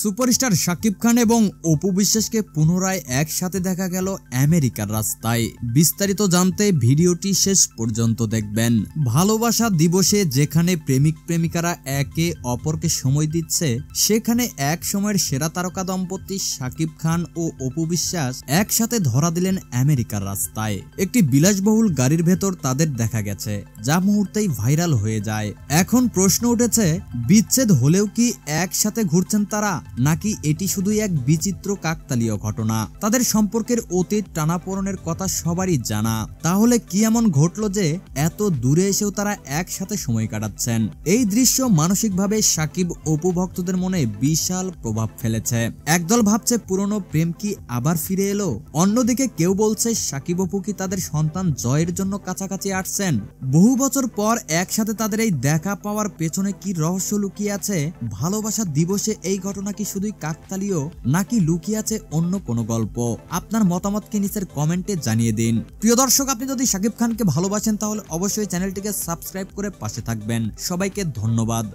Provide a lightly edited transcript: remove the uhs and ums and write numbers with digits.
Superstar Shakib Khan এবং অপু বিশ্বাসকে পুনরায় একসাথে দেখা গেল আমেরিকার রাস্তায়। বিস্তারিত জানতে ভিডিওটি শেষ পর্যন্ত দেখবেন। ভালোবাসা দিবসে যেখানে প্রেমিক প্রেমিকারা একে অপরকে সময় দিচ্ছে, সেখানে এক সময়ের সেরা তারকা দম্পতি শাকিব খান ও অপু বিশ্বাস একসাথে ধরা দিলেন আমেরিকার রাস্তায়। একটি বিলাসবহুল গাড়ির ভেতর তাদের দেখা গেছে, যা মুহূর্তেই ভাইরাল হয়ে যায়। এখন প্রশ্ন উঠেছে, বিচ্ছেদ হলেও কি একসাথে ঘুরছেন তারা, নাকি এটি শুধুই এক বিচিত্র কাকতালীয় ঘটনা? তাদের সম্পর্কের অতীত টানাপোড়েনের কথা সবারই জানা। তাহলে কি এমন ঘটলো যে এত দূরে এসেও তারা একসাথে সময় কাটাচ্ছেন? এই দৃশ্য মানসিকভাবে শাকিব অপু ভক্তদের মনে বিশাল প্রভাব ফেলেছে। একদল ভাবছে পুরনো প্রেম কি আবার ফিরে এলো, অন্যদিকে কেউ বলছে শাকিব অপু কি তাদের সন্তান জয়ের জন্য কাছাকাছি আসছেন। বহু বছর পর একসাথে তাদের এই দেখা পাওয়ার পেছনে কি রহস্য লুকিয়ে আছে? ভালোবাসা দিবসে এই ঘটনা কি শুধুই কাকতালীয়, নাকি লুকিয়ে আছে অন্য কোনো গল্প? আপনার মতামতকে নিচের কমেন্টে জানিয়ে দিন। প্রিয় দর্শক, আপনি যদি শাকিব খানকে ভালোবাসেন তাহলে অবশ্যই চ্যানেলটিকে সাবস্ক্রাইব করে পাশে থাকবেন। সবাইকে ধন্যবাদ।